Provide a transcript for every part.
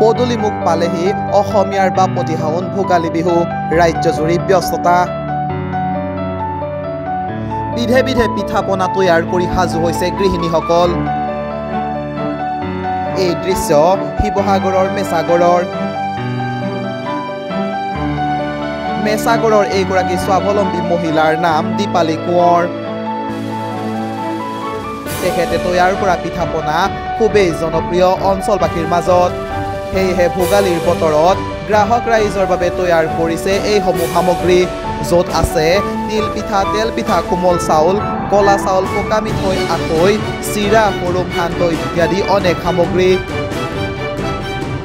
পদূলিমুখ পালেহি অসমীয়াৰ বাপতি সাহোন ভোগালী বিহু ৰাজ্যজুৰি ব্যস্ততা বিধে বিধে পিঠা পনা তৈয়াৰ কৰি সাজু হৈছে গৃহিণীসকল এই দৃশ্য শিৱসাগৰৰ মেছাগড়ৰ এইগৰাকী স্বাৱলম্বী মহিলাৰ নাম দীপালী কোঁৱৰ তেখেতে তৈয়াৰ কৰা পিঠা পনা খুবেই জনপ্ৰিয় অঞ্চলবাসীৰ মাজত সেয়েহে ভোগালীৰ বতৰত গ্ৰাহক ৰাইজৰ বাবে তৈয়াৰ কৰিছে এইসমূহ সামগ্ৰী য'ত আছে তিল পিঠা তেল পিঠা কোমল চাউল কলা চাউল পকা মিঠৈ আখৈ চিৰা সৰু সান্দহ ইত্যাদি অনেক সামগ্ৰী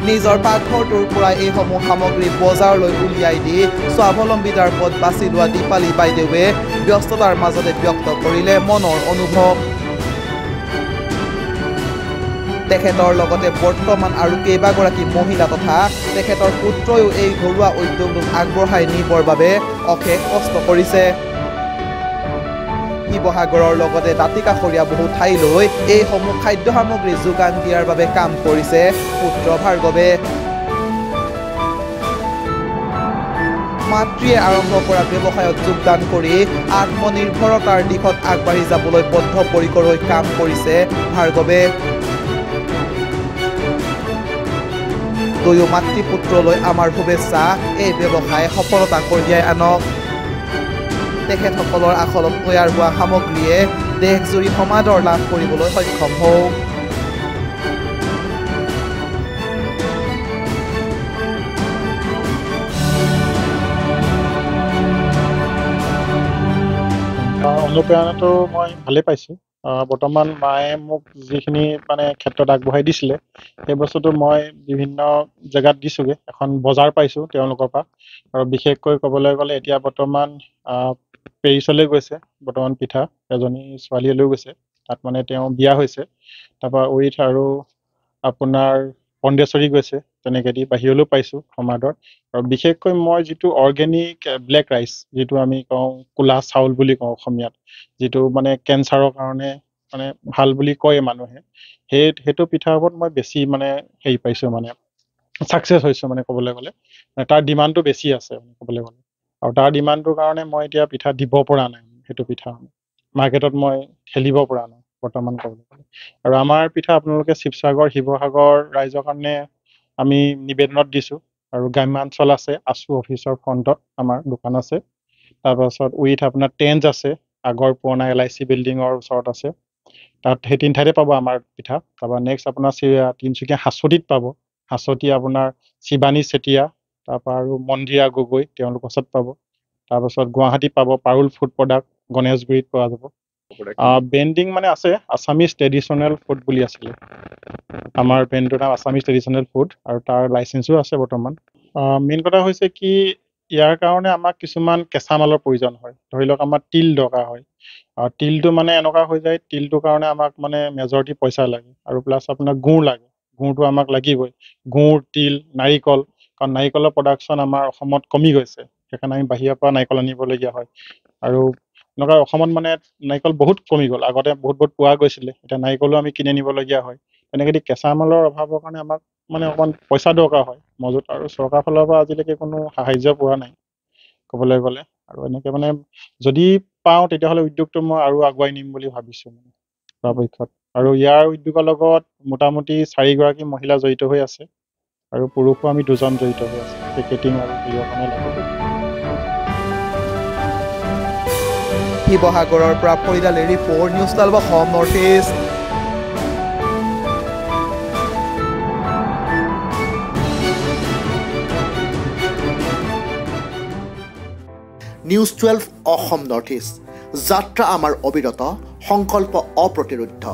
নিজৰ পাকঘৰটোৰ পৰা এইসমূহ সামগ্ৰী বজাৰলৈ উলিয়াই দি স্বাৱলম্বিতাৰ পথ বাছি লোৱা দীপালী বাইদেৱে ব্যস্ততাৰ মাজতে ব্যক্ত কৰিলে মনৰ অনুভৱ তেখেতৰ লগতে বৰ্তমান আৰু কেইবাগৰাকী মহিলা তথা তেখেতৰ পুত্ৰয়ো এই ঘৰুৱা উদ্যোগটোক আগবঢ়াই নিবৰ বাবে অশেষ কষ্ট কৰিছে শিৱসাগৰৰ লগতে দাঁতিকাষৰীয়া বহু ঠাইলৈ এইসমূহ খাদ্য সামগ্ৰী যোগান দিয়াৰ বাবে কাম কৰিছে পুত্ৰ ভাৰ্গৱে মাতৃয়ে আৰম্ভ কৰা ব্যৱসায়ত যোগদান কৰি আত্মনিৰ্ভৰতাৰ দিশত আগবাঢ়ি যাবলৈ বদ্ধপৰিকৰ হৈ কাম কৰিছে ভাৰ্গৱে দুয়ো মাতৃ পুত্ৰলৈ আমাৰ শুভেচ্ছা এই ব্যৱসায় সফলতা কঢ়িয়াই আনক তেখেতসকলৰ আখলত তৈয়াৰ হোৱা সামগ্ৰীয়ে দেশজুৰি সমাদৰ লাভ কৰিবলৈ সক্ষম হওক অনুপ্ৰেৰণাটো মই ভালেই পাইছোঁ বৰ্তমান মায়ে মোক যিখিনি মানে ক্ষেত্ৰত আগবঢ়াই দিছিলে সেই বস্তুটো মই বিভিন্ন জেগাত দিছোঁগৈ এখন বজাৰ পাইছোঁ তেওঁলোকৰ পৰা আৰু বিশেষকৈ ক'বলৈ গ'লে এতিয়া বৰ্তমান পেৰিছলৈ গৈছে বৰ্তমান পিঠা এজনী ছোৱালীয়ে লৈ গৈছে তাত মানে তেওঁ বিয়া হৈছে তাৰপৰা উইথ আৰু আপোনাৰ পণ্ডেশ্বৰী গৈছে তেনেকৈ দি বাহিৰলৈও পাইছোঁ সমাদৰ আৰু বিশেষকৈ মই যিটো অৰ্গেনিক ব্লেক ৰাইচ যিটো আমি কওঁ কোলা চাউল বুলি কওঁ অসমীয়াত যিটো মানে কেঞ্চাৰৰ কাৰণে মানে ভাল বুলি কয় মানুহে সেইটো পিঠাৰ ওপৰত মই বেছি মানে হেৰি পাইছোঁ মানে ছাকচেছ হৈছোঁ মানে ক'বলৈ গ'লে তাৰ ডিমাণ্ডটো বেছি আছে ক'বলৈ গ'লে আৰু তাৰ ডিমাণ্ডটোৰ কাৰণে মই এতিয়া পিঠা দিব পৰা নাই সেইটো পিঠা মাৰ্কেটত মই খেলিব পৰা নাই বৰ্তমান ক'বলৈ গ'লে আৰু আমাৰ পিঠা আপোনালোকে শিৱসাগৰ ৰাইজৰ কাৰণে আমি নিবেদনত দিছোঁ আৰু গ্ৰাম্যাঞ্চল আছে আছু অফিচৰ ফ্ৰণ্টত আমাৰ দোকান আছে তাৰপাছত উইথ আপোনাৰ টেঞ্চ আছে আগৰ পুৰণা LIC বিল্ডিঙৰ ওচৰত আছে তাত সেই তিনি ঠাইতে পাব আমাৰ পিঠা তাৰপৰা নেক্সট আপোনাৰ তিনিচুকীয়া হাঁচতিত পাব হাঁচতি আপোনাৰ শিৱানী চেতিয়া তাৰপৰা আৰু মন্দিৰা গগৈ তেওঁলোকৰ ওচৰত পাব তাৰপাছত গুৱাহাটীত পাব পাৰুল ফুড প্ৰডাক্ট গণেশগুৰিত পোৱা যাব ব্ৰেণ্ডিং মানে আছে আছামিজ ট্ৰেডিশ্যনেল ফুড বুলি আছিলে আমাৰ ব্ৰেণ্ডটোৰ নাম আছামিজ ট্ৰেডিশ্যনেল ফুড আৰু তাৰ লাইচেঞ্চো আছে বৰ্তমান মেইন কথা হৈছে কি ইয়াৰ কাৰণে আমাক কিছুমান কেঁচা মালৰ প্ৰয়োজন হয় ধৰি লওক আমাৰ তিল দৰকাৰ হয় তিলটো মানে এনেকুৱা হৈ যায় তিলটোৰ কাৰণে আমাক মানে মেজৰিটি পইচা লাগে আৰু প্লাছ আপোনাৰ গুড় লাগে গুড়টো আমাক লাগিবই গুড় তিল নাৰিকল কাৰণ নাৰিকলৰ প্ৰডাকশ্যন আমাৰ অসমত কমি গৈছে সেইকাৰণে আমি বাহিৰৰ পৰা নাৰিকল আনিবলগীয়া হয় আৰু এনেকুৱা অসমত মানে নাৰিকল বহুত কমি গ'ল আগতে বহুত পোৱা গৈছিলে এতিয়া নাৰিকলো আমি কিনি আনিবলগীয়া হয় তেনেকৈ কেঁচা মালৰ অভাৱৰ কাৰণে আমাক মানে অকণমান পইচা দৰকাৰ হয় মজুত আৰু চৰকাৰৰ ফালৰ পৰা আজিলৈকে কোনো সাহাৰ্য পোৱা নাই ক'বলৈ গ'লে আৰু এনেকৈ মানে যদি পাওঁ তেতিয়াহ'লে উদ্যোগটো মই আৰু আগুৱাই নিম বুলি ভাবিছোঁ মানে পৰাপক্ষত আৰু ইয়াৰ উদ্যোগৰ লগত মোটামুটি 4গৰাকী মহিলা জড়িত হৈ আছে আৰু পুৰুষো আমি 2জন জড়িত হৈ আছে পেকেটিং আৰু হেৰিয়ৰ কাৰণে লাগতে শিৱসাগৰৰ পৰা ফৰিদালি report news 12 Assam north east news 12 Assam north east যাত্ৰা আমাৰ অবিৰত সংকল্প অপ্ৰতিৰোধ্য